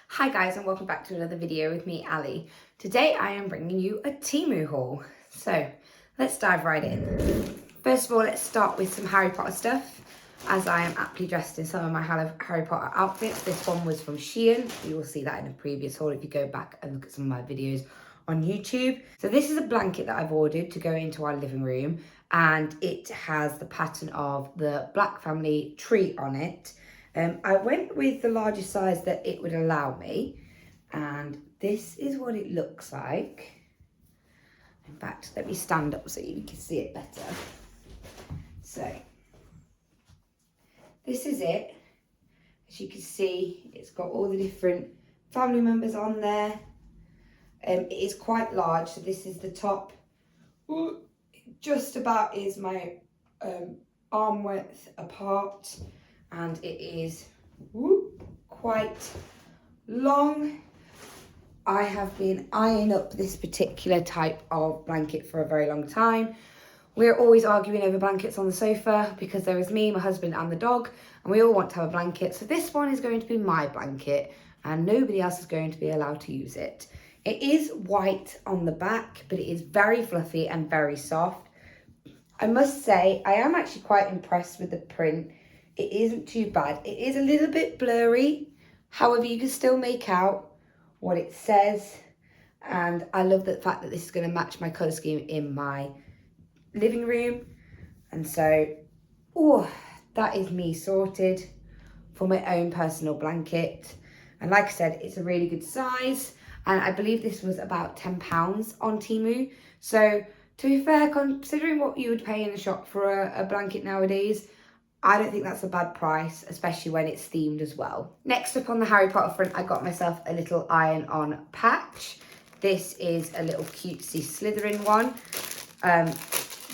Hi guys, and welcome back to another video with me, Ali. Today I am bringing you a TEMU haul. So let's dive right in. First of all, let's start with some Harry Potter stuff, as I am aptly dressed in some of my Harry Potter outfits. This one was from Shein. You will see that in a previous haul if you go back and look at some of my videos on YouTube. So this is a blanket that I've ordered to go into our living room, and it has the pattern of the Black family tree on it. I went with the largest size that it would allow me, and this is what it looks like. In fact, let me stand up so you can see it better. So, this is it. As you can see, it's got all the different family members on there. It is quite large, so this is the top. Ooh, just about is my arm width apart, and it is quite long. I have been eyeing up this particular type of blanket for a very long time. We're always arguing over blankets on the sofa because there is me, my husband and the dog, and we all want to have a blanket. So this one is going to be my blanket and nobody else is going to be allowed to use it. It is white on the back, but it is very fluffy and very soft. I must say, I am actually quite impressed with the print. It isn't too bad. It is a little bit blurry. However, you can still make out what it says. And I love the fact that this is going to match my colour scheme in my living room. And so, that is me sorted for my own personal blanket. And like I said, it's a really good size. And I believe this was about £10 on TEMU. So to be fair, considering what you would pay in a shop for a blanket nowadays, I don't think that's a bad price, especially when it's themed as well. Next up on the Harry Potter front, I got myself a little iron-on patch. This is a little cutesy Slytherin one.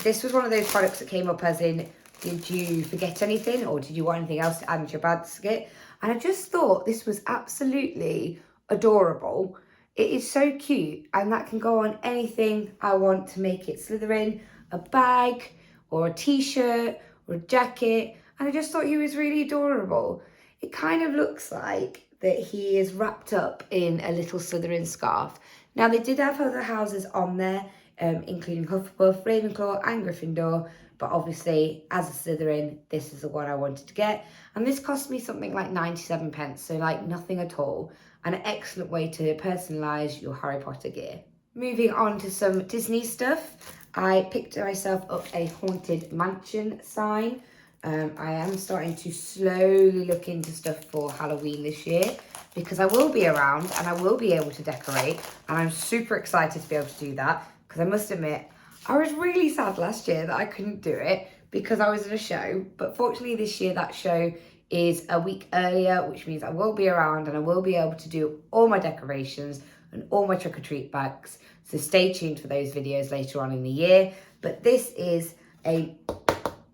This was one of those products that came up as in, did you forget anything or did you want anything else to add into your basket? And I just thought this was absolutely adorable. It is so cute, and that can go on anything I want to make it Slytherin, a bag or a t-shirt or a jacket. And I just thought he was really adorable. It kind of looks like that he is wrapped up in a little Slytherin scarf. Now, they did have other houses on there, including Hufflepuff, Ravenclaw and Gryffindor. But obviously, as a Slytherin, this is the one I wanted to get. And this cost me something like 97p, so like nothing at all. And an excellent way to personalise your Harry Potter gear. Moving on to some Disney stuff. I picked myself up a Haunted Mansion sign. I am starting to slowly look into stuff for Halloween this year because I will be around and I will be able to decorate, and I'm super excited to be able to do that because I must admit, I was really sad last year that I couldn't do it because I was at a show, but fortunately this year that show is a week earlier, which means I will be around and I will be able to do all my decorations and all my trick-or-treat bags. So stay tuned for those videos later on in the year. But this is a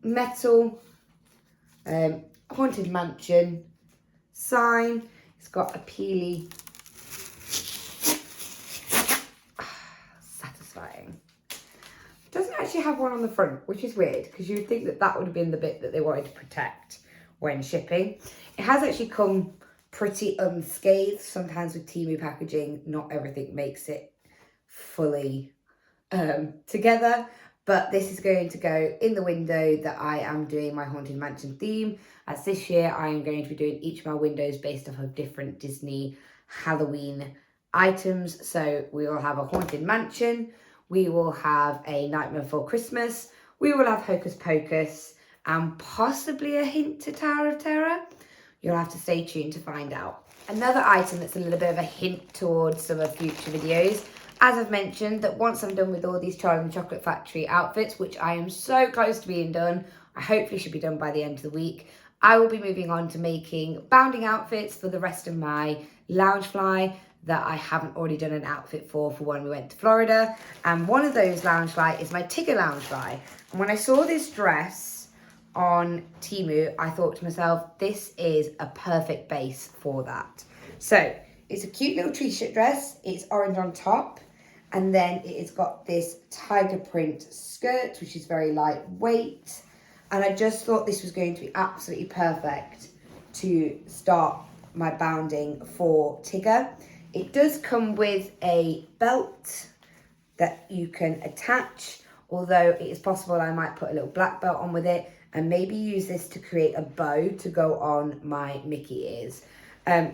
metal Haunted Mansion sign. It's got a peely, satisfying. It doesn't actually have one on the front, which is weird because you would think that that would have been the bit that they wanted to protect when shipping. It has actually come pretty unscathed. Sometimes with TEMU packaging, not everything makes it fully together, but this is going to go in the window that I am doing my Haunted Mansion theme, as this year I am going to be doing each of my windows based off of different Disney Halloween items. So we will have a Haunted Mansion, we will have a Nightmare Before Christmas, we will have Hocus Pocus, and possibly a hint to Tower of Terror. You'll have to stay tuned to find out. Another item that's a little bit of a hint towards some of future videos, as I've mentioned, that once I'm done with all these Charlie and the Chocolate Factory outfits, which I am so close to being done, I hopefully should be done by the end of the week, I will be moving on to making bounding outfits for the rest of my Loungefly that I haven't already done an outfit for when we went to Florida. And one of those Loungefly is my Tigger Loungefly. And when I saw this dress on TEMU, I thought to myself, this is a perfect base for that. So it's a cute little t-shirt dress. It's orange on top. And then it has got this tiger print skirt, which is very lightweight. And I just thought this was going to be absolutely perfect to start my bounding for Tigger. It does come with a belt that you can attach, although it is possible I might put a little black belt on with it and maybe use this to create a bow to go on my Mickey ears.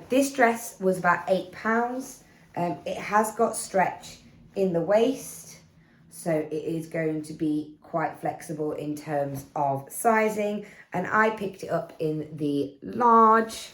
This dress was about £8. It has got stretch in the waist, so it is going to be quite flexible in terms of sizing, and I picked it up in the large,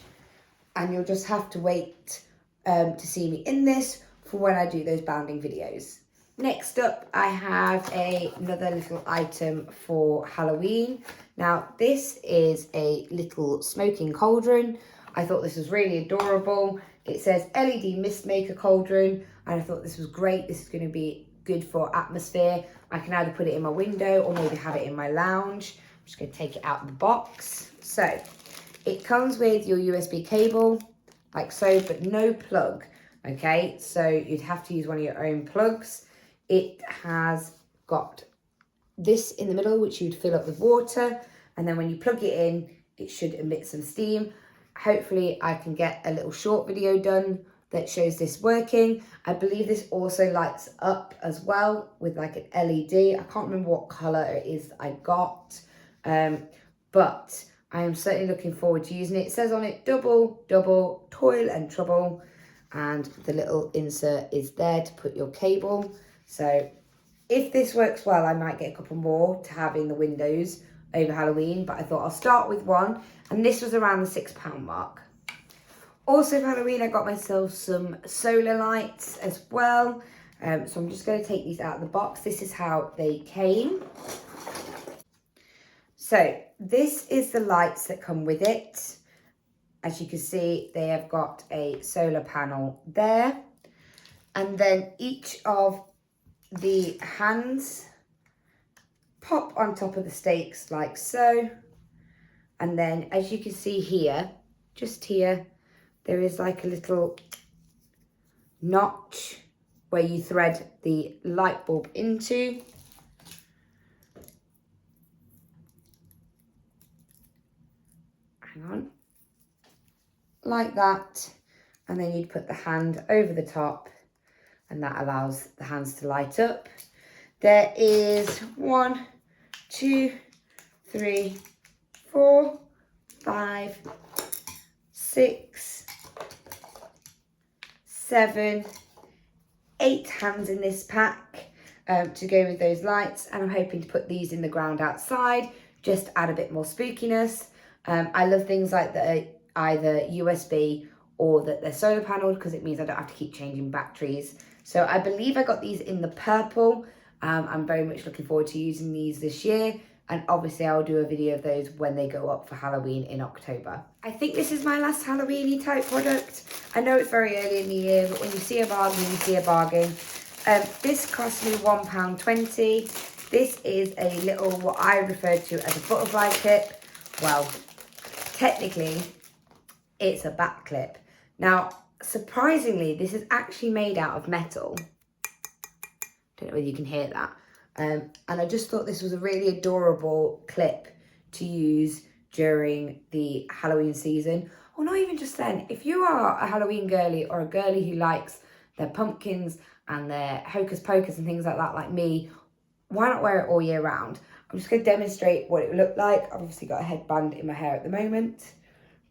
and you'll just have to wait to see me in this for when I do those bounding videos. Next up, I have another little item for Halloween. Now, this is a little smoking cauldron. I thought this was really adorable. It says LED mist maker cauldron, and I thought this was great. This is going to be good for atmosphere. I can either put it in my window or maybe have it in my lounge. I'm just going to take it out of the box. So, it comes with your USB cable, like so, but no plug. Okay, so you'd have to use one of your own plugs. It has got this in the middle, which you'd fill up with water, and then when you plug it in, it should emit some steam. Hopefully I can get a little short video done that shows this working. I believe this also lights up as well with like an LED. I can't remember what color it is I got, but I am certainly looking forward to using it. It says on it, double, toil and trouble, and the little insert is there to put your cable. So if this works well, I might get a couple more to have in the windows over Halloween, but I thought I'll start with one, and this was around the £6 mark. Also for Halloween, I got myself some solar lights as well. So I'm just going to take these out of the box. This is how they came. So this is the lights that come with it. As you can see, they have got a solar panel there. And then each of the hands pop on top of the stakes like so. And then as you can see here, just here, there is like a little notch where you thread the light bulb into. Hang on. Like that. And then you'd put the hand over the top, and that allows the hands to light up. There is 1, 2, 3, 4, 5, 6, 7, 8 hands in this pack to go with those lights, and I'm hoping to put these in the ground outside just to add a bit more spookiness. I love things like that are either USB or that they're solar panelled, because it means I don't have to keep changing batteries. So I believe I got these in the purple. I'm very much looking forward to using these this year, and obviously I'll do a video of those when they go up for Halloween in October. I think this is my last Halloween-y type product. I know it's very early in the year, but when you see a bargain, you see a bargain. This cost me £1.20. This is a little, what I refer to as a butterfly clip. Well, technically, it's a back clip. Now, surprisingly, this is actually made out of metal. Don't know whether you can hear that. And I just thought this was a really adorable clip to use during the Halloween season. Or not even just then. If you are a Halloween girly or a girly who likes their pumpkins and their hocus pocus and things like that, like me, why not wear it all year round? I'm just going to demonstrate what it would look like. I've obviously got a headband in my hair at the moment,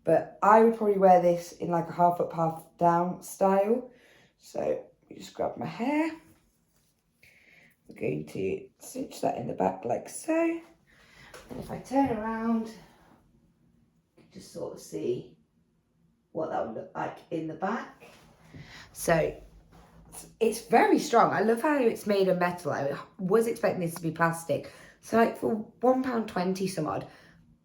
but I would probably wear this in like a half up, half down style. So you just grab my hair. I'm going to cinch that in the back like so. And if I turn around, you can just sort of see what that would look like in the back. So it's very strong. I love how it's made of metal. I was expecting this to be plastic. So like for £1.20 some odd,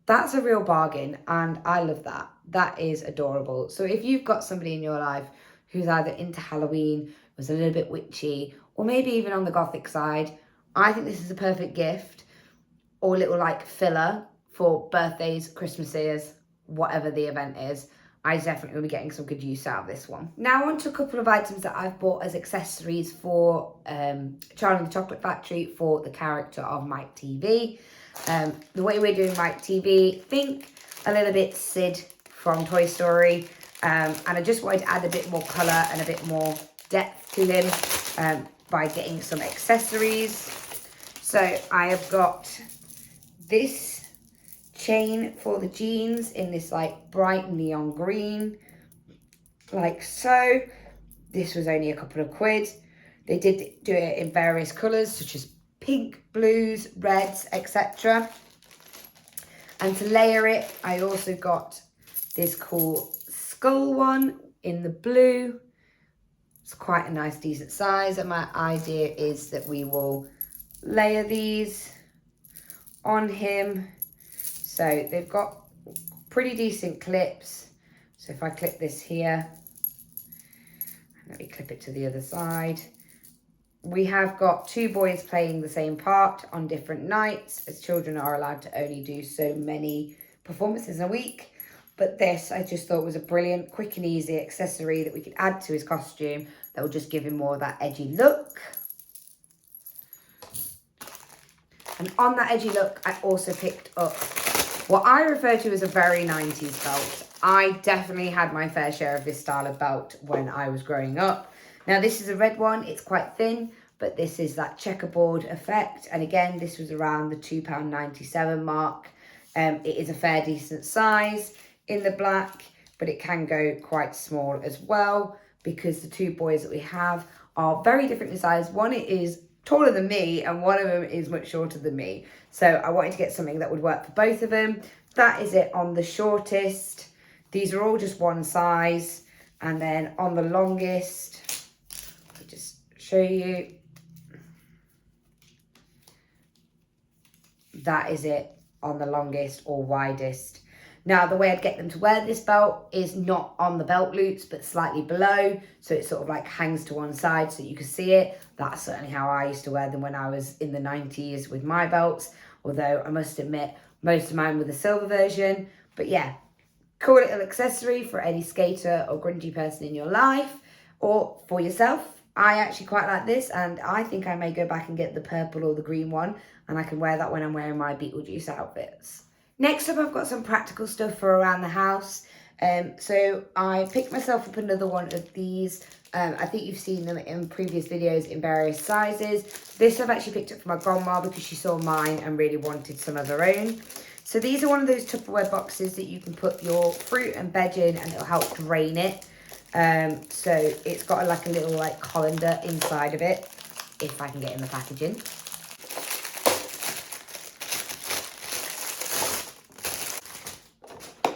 that's a real bargain, and I love that. That is adorable. So if you've got somebody in your life who's either into Halloween, was a little bit witchy, or maybe even on the gothic side, I think this is a perfect gift, or little like filler for birthdays, Christmases, whatever the event is. I definitely will be getting some good use out of this one. Now on to a couple of items that I've bought as accessories for Charlie and the Chocolate Factory for the character of Mike TV. The way we're doing Mike TV, think a little bit Sid from Toy Story. And I just wanted to add a bit more colour and a bit more depth to him by getting some accessories. So I have got this chain for the jeans in this like bright neon green, like so. This was only a couple of quid. They did do it in various colours such as pink, blues, reds, etc. And to layer it, I also got this cool skull one in the blue. It's quite a nice, decent size. And my idea is that we will layer these on him. So they've got pretty decent clips. So if I clip this here, let me clip it to the other side. We have got 2 boys playing the same part on different nights, as children are allowed to only do so many performances a week. But this I just thought was a brilliant, quick and easy accessory that we could add to his costume that will just give him more of that edgy look. And on that edgy look, I also picked up what I refer to as a very 90s belt. I definitely had my fair share of this style of belt when I was growing up. Now this is a red one, it's quite thin, but this is that checkerboard effect. And again, this was around the £2.97 mark. It is a fair decent size in the black, but it can go quite small as well because the 2 boys that we have are very different in size. One is taller than me and one of them is much shorter than me. So I wanted to get something that would work for both of them. That is it on the shortest. These are all just one size. And then on the longest, I'll just show you. That is it on the longest or widest. Now, the way I'd get them to wear this belt is not on the belt loops, but slightly below. So it sort of like hangs to one side so you can see it. That's certainly how I used to wear them when I was in the 90s with my belts. Although I must admit, most of mine were the silver version. But yeah, cool little accessory for any skater or grungy person in your life or for yourself. I actually quite like this, and I think I may go back and get the purple or the green one, and I can wear that when I'm wearing my Beetlejuice outfits. Next up, I've got some practical stuff for around the house. So I picked myself up another one of these. I think you've seen them in previous videos in various sizes. This I've actually picked up for my grandma because she saw mine and really wanted some of her own. So these are one of those Tupperware boxes that you can put your fruit and veg in and it'll help drain it. So it's got like a little like colander inside of it, if I can get in the packaging.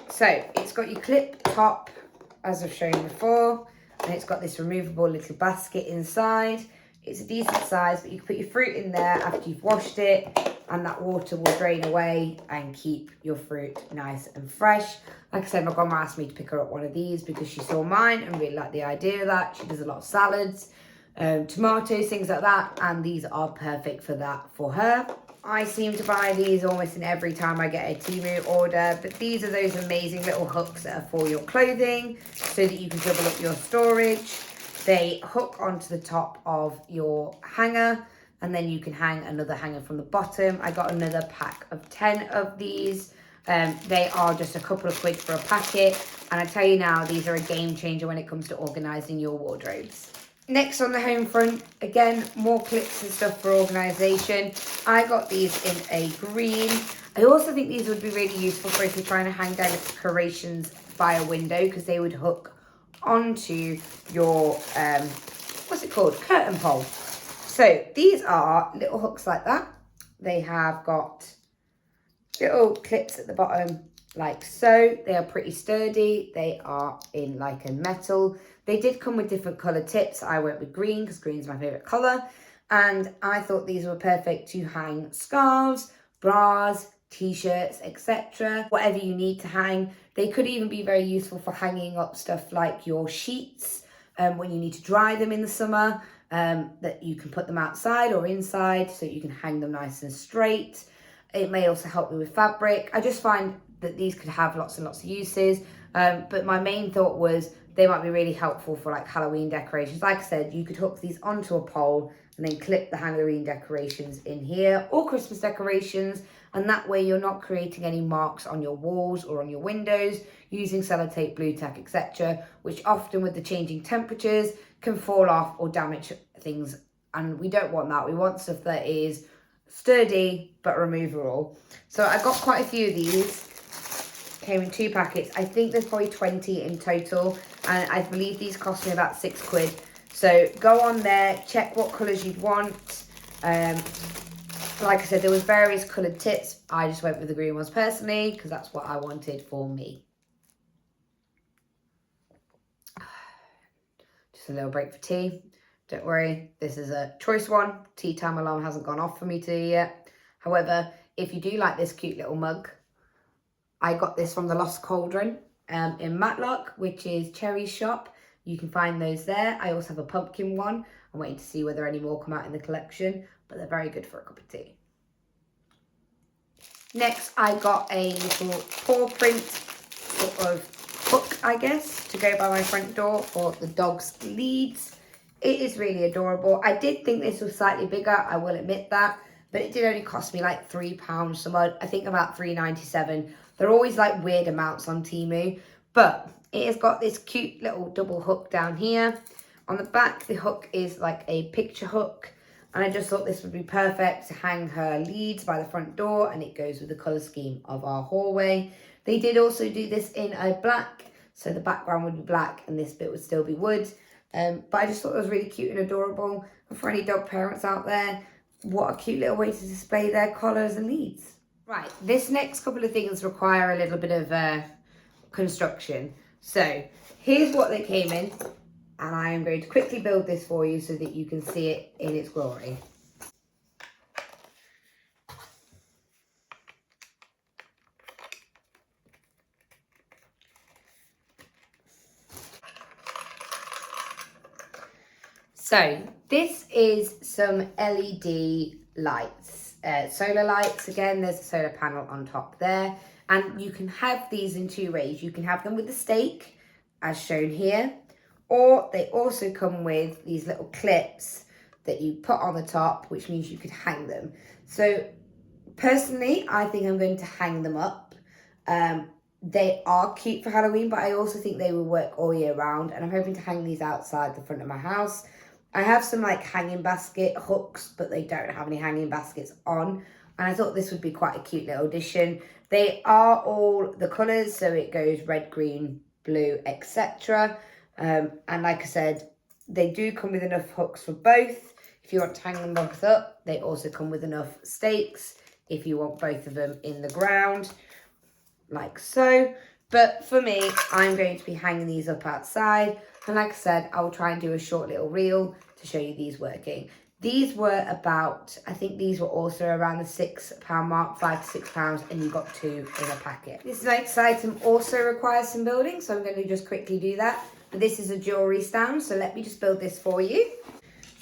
So it's got your clip top, as I've shown before, and it's got this removable little basket inside. It's a decent size, but you can put your fruit in there after you've washed it, and that water will drain away and keep your fruit nice and fresh. Like I said, my grandma asked me to pick her up one of these because she saw mine and really liked the idea of that. She does a lot of salads, tomatoes, things like that, and these are perfect for that for her. I seem to buy these almost in every time I get a TEMU order, but these are those amazing little hooks that are for your clothing so that you can double up your storage. They hook onto the top of your hanger, and then you can hang another hanger from the bottom. I got another pack of 10 of these. They are just a couple of quid for a packet, and I tell you now, these are a game changer when it comes to organising your wardrobes. Next on the home front, again, more clips and stuff for organisation. I got these in a green. I also think these would be really useful for if you're trying to hang down decorations by a window, because they would hook onto your, what's it called? Curtain pole. So these are little hooks like that. They have got little clips at the bottom like so. They are pretty sturdy. They are in like a metal. They did come with different colour tips. I went with green because green is my favourite colour. And I thought these were perfect to hang scarves, bras, t-shirts, etc. Whatever you need to hang. They could even be very useful for hanging up stuff like your sheets when you need to dry them in the summer. That you can put them outside or inside so you can hang them nice and straight. It may also help you with fabric. I just find that these could have lots and lots of uses. But my main thought was they might be really helpful for like Halloween decorations. Like I said, you could hook these onto a pole and then clip the Halloween decorations in here, or Christmas decorations. and that way you're not creating any marks on your walls or on your windows using sellotape, blue tack, etc., which often with the changing temperatures can fall off or damage things, and we don't want that. We want stuff that is sturdy but removable. So I got quite a few of these. Came in 2 packets. I think there's probably 20 in total, and I believe these cost me about £6. So go on there, check what colours you'd want. Like I said, there was various coloured tips. I just went with the green ones personally because that's what I wanted for me. Just a little break for tea. Don't worry, this is a choice one. Tea time alarm hasn't gone off for me to yet. However, if you do like this cute little mug, I got this from the Lost Cauldron in Matlock, which is Cherry's shop. You can find those there. I also have a pumpkin one. I'm waiting to see whether any more come out in the collection, but they're very good for a cup of tea. Next, I got a little paw print sort of hook, I guess, to go by my front door for the dog's leads. It is really adorable. I did think this was slightly bigger, I will admit that, but it did only cost me like £3, so I think about £3.97. They're always like weird amounts on TEMU, but it has got this cute little double hook down here. On the back, the hook is like a picture hook, and I just thought this would be perfect to hang her leads by the front door, and it goes with the colour scheme of our hallway. They did also do this in a black, so the background would be black and this bit would still be wood. But I just thought it was really cute and adorable. And for any dog parents out there, what a cute little way to display their collars and leads. Right, this next couple of things require a little bit of construction. So here's what they came in, and I am going to quickly build this for you so that you can see it in its glory. So this is some LED lights, solar lights. Again, there's a solar panel on top there, and you can have these in 2 ways. You can have them with the stake, as shown here, or they also come with these little clips that you put on the top, which means you could hang them. So personally, I think I'm going to hang them up. They are cute for Halloween, but I also think they will work all year round, and I'm hoping to hang these outside the front of my house. I have some like hanging basket hooks, but they don't have any hanging baskets on, and I thought this would be quite a cute little addition. They are all the colours, so it goes red, green, blue, etc. And like I said, they do come with enough hooks for both. If you want to hang them both up, they also come with enough stakes if you want both of them in the ground, like so. But for me, I'm going to be hanging these up outside. And like I said, I will try and do a short little reel to show you these working. These were about, I think these were also around the £6 mark, £5 to £6, and you got 2 in a packet. This next item also requires some building, so I'm going to just quickly do that. But this is a jewellery stand, so let me just build this for you.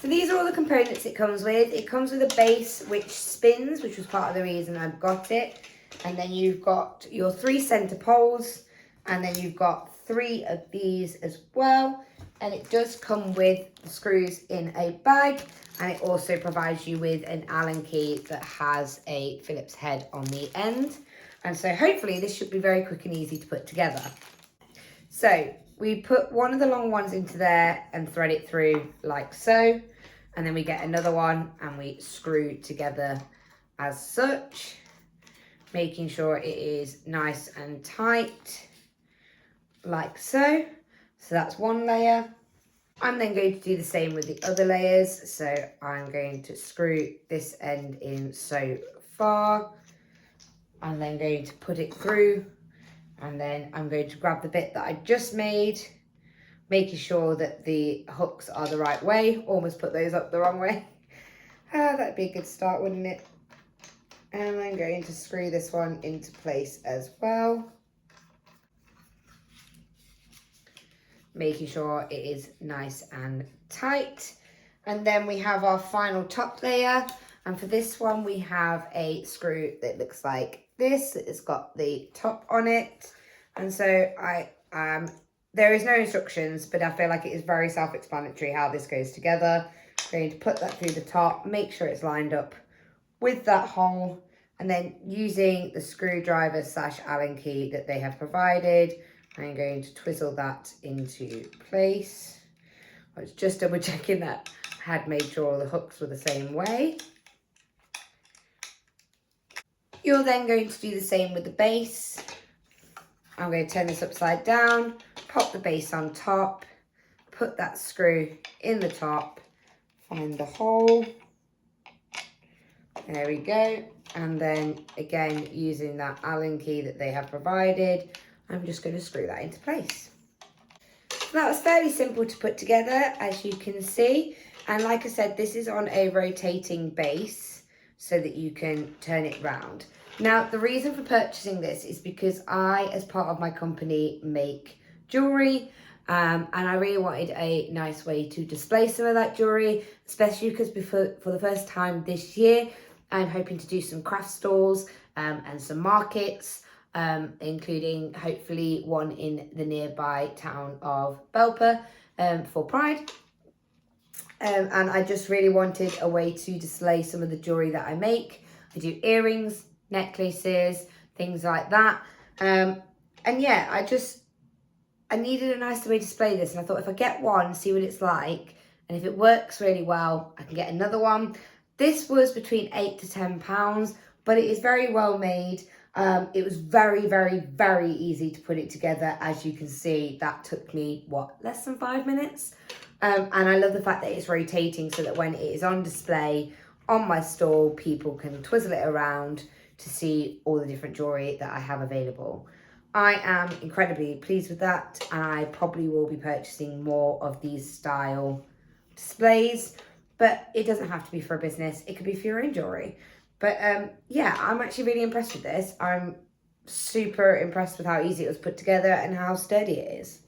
So these are all the components it comes with. It comes with a base which spins, which was part of the reason I've got it. And then you've got your 3 centre poles, and then you've got 3 of these as well. And it does come with the screws in a bag, and it also provides you with an Allen key that has a Phillips head on the end. And so hopefully this should be very quick and easy to put together. So we put one of the long ones into there and thread it through like so. And then we get another one and we screw together as such, making sure it is nice and tight, like so. So that's one layer. I'm then going to do the same with the other layers. So I'm going to screw this end in so far. I'm then going to put it through, and then I'm going to grab the bit that I just made, making sure that the hooks are the right way. Almost put those up the wrong way. That'd be a good start, wouldn't it? And I'm going to screw this one into place as well, making sure it is nice and tight. And then we have our final top layer, and for this one we have a screw that looks like this. It's got the top on it, and so there is no instructions, but I feel like it is very self-explanatory how this goes together. I'm going to put that through the top, make sure it's lined up with that hole, And then using the screwdriver / Allen key that they have provided, I'm going to twizzle that into place. I was just double checking that I had made sure all the hooks were the same way. You're then going to do the same with the base. I'm going to turn this upside down, pop the base on top, put that screw in the top, find the hole. There we go. And then again, using that Allen key that they have provided, I'm just going to screw that into place. That was fairly simple to put together, as you can see. And like I said, this is on a rotating base so that you can turn it round. Now, the reason for purchasing this is because I, as part of my company, make jewellery. And I really wanted a nice way to display some of that jewellery, especially because for the first time this year, I'm hoping to do some craft stalls and some markets, including hopefully one in the nearby town of Belper for Pride. And I just really wanted a way to display some of the jewellery that I make. I do earrings, necklaces, things like that. And yeah, I needed a nice way to display this. And I thought if I get one, see what it's like. And if it works really well, I can get another one. This was between £8 to £10, but it is very well made. It was very, very, very easy to put it together. As you can see, that took me, less than 5 minutes? And I love the fact that it's rotating so that when it is on display on my stall, people can twizzle it around to see all the different jewellery that I have available. I am incredibly pleased with that, and I probably will be purchasing more of these style displays, but it doesn't have to be for a business. It could be for your own jewellery. But yeah, I'm actually really impressed with this. I'm super impressed with how easy it was put together and how sturdy it is.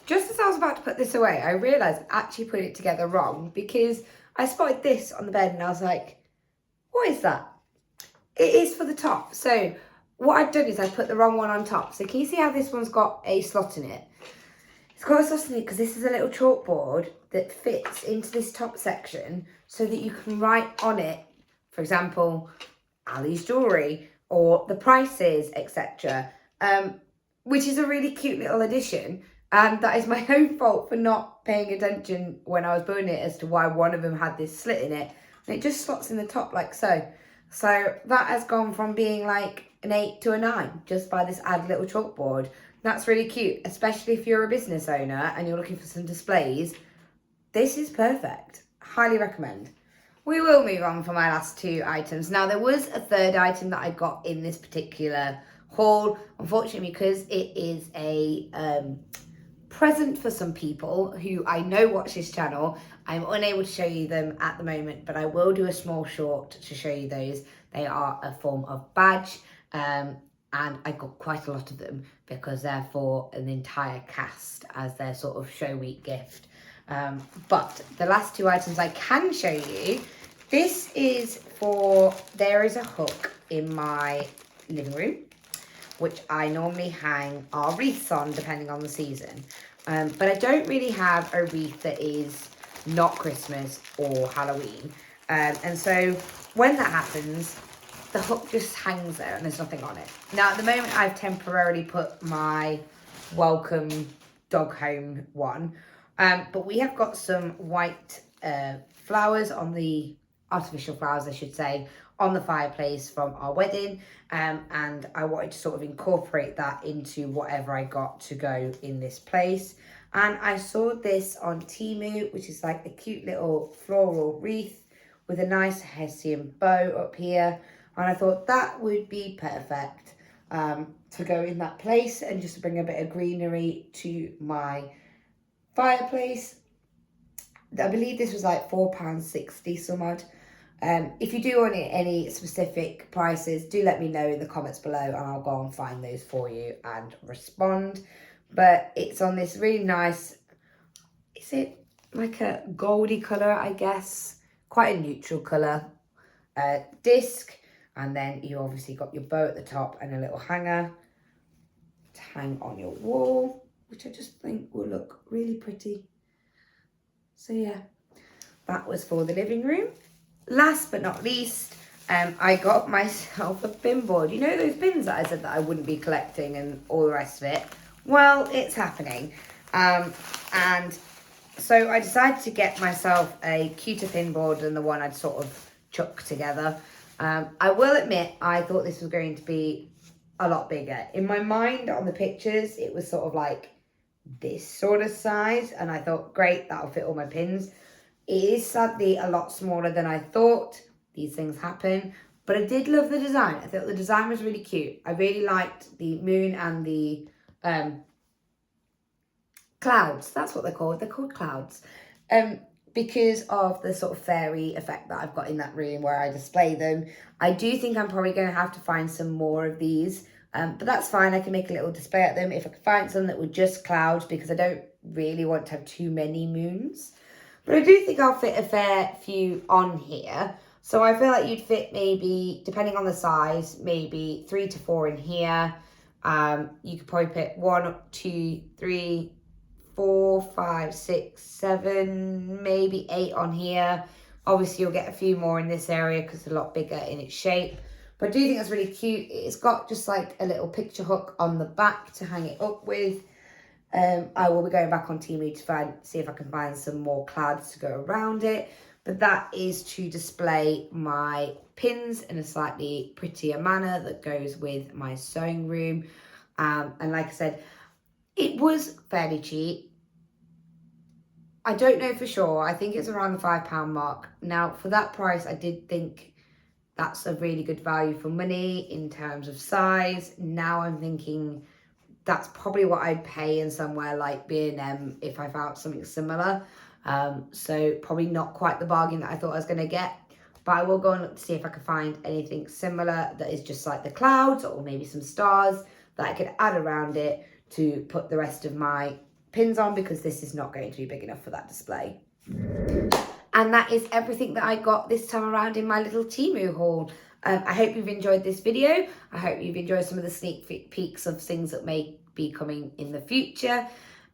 Just as I was about to put this away, I realised I actually put it together wrong because I spotted this on the bed and I was like, what is that? It is for the top. So what I've done is I put the wrong one on top. So can you see how this one's got a slot in it? It's got a slot in it because this is a little chalkboard that fits into this top section so that you can write on it, for example, Ali's jewellery or the prices, etc. Which is a really cute little addition. And that is my own fault for not paying attention when I was building it as to why one of them had this slit in it. And it just slots in the top like so. So that has gone from being like an 8 to a 9 just by this add little chalkboard. That's really cute, especially if you're a business owner and you're looking for some displays. This is perfect. Highly recommend. We will move on for my last 2 items. Now, there was a third item that I got in this particular haul. Unfortunately, because it is a present for some people who I know watch this channel, I'm unable to show you them at the moment, but I will do a small short to show you those. They are a form of badge, and I got quite a lot of them because they're for an entire cast as their sort of show week gift. But the last 2 items I can show you, this is for, there is a hook in my living room, which I normally hang our wreaths on depending on the season. But I don't really have a wreath that is not Christmas or Halloween. And so when that happens, the hook just hangs there and there's nothing on it. Now at the moment I've temporarily put my welcome dog home one. But we have got some white flowers on the, artificial flowers I should say, on the fireplace from our wedding. And I wanted to sort of incorporate that into whatever I got to go in this place. And I saw this on TEMU, which is like a cute little floral wreath with a nice Hessian bow up here. And I thought that would be perfect to go in that place and just to bring a bit of greenery to my fireplace. I believe this was like £4.60 some odd. If you do want any specific prices, do let me know in the comments below and I'll go and find those for you and respond. But it's on this really nice, is it like a goldy colour, I guess? Quite a neutral colour disc. And then you obviously got your bow at the top and a little hanger to hang on your wall, which I just think will look really pretty. So yeah, that was for the living room. Last but not least, I got myself a pin board. You know those pins that I said that I wouldn't be collecting and all the rest of it? Well, it's happening. And so I decided to get myself a cuter pin board than the one I'd sort of chucked together. I will admit, I thought this was going to be a lot bigger. In my mind, on the pictures, it was sort of like this sort of size. And I thought, great, that'll fit all my pins. It is sadly a lot smaller than I thought. These things happen. But I did love the design. I thought the design was really cute. I really liked the moon and the clouds. That's what they're called. They're called clouds. Because of the sort of fairy effect that I've got in that room where I display them. I do think I'm probably going to have to find some more of these. But that's fine. I can make a little display of them. If I can find some that were just clouds, because I don't really want to have too many moons. But I do think I'll fit a fair few on here. So I feel like you'd fit maybe, depending on the size, maybe 3 to 4 in here. You could probably put 1, 2, 3, 4, 5, 6, 7, maybe 8 on here. Obviously, you'll get a few more in this area because it's a lot bigger in its shape. But I do think that's really cute. It's got just like a little picture hook on the back to hang it up with. I will be going back on TEMU to see if I can find some more clouds to go around it. But that is to display my pins in a slightly prettier manner that goes with my sewing room. And like I said, it was fairly cheap. I don't know for sure. I think it's around the £5 mark. Now, for that price, I did think that's a really good value for money in terms of size. Now I'm thinking that's probably what I'd pay in somewhere like B&M if I found something similar. So probably not quite the bargain that I thought I was going to get. But I will go and look to see if I can find anything similar that is just like the clouds or maybe some stars that I could add around it to put the rest of my pins on, because this is not going to be big enough for that display. And that is everything that I got this time around in my little TEMU haul. I hope you've enjoyed this video. I hope you've enjoyed some of the sneak peeks of things that may be coming in the future.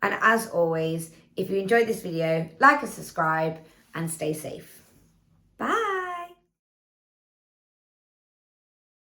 And as always, if you enjoyed this video, like and subscribe and stay safe.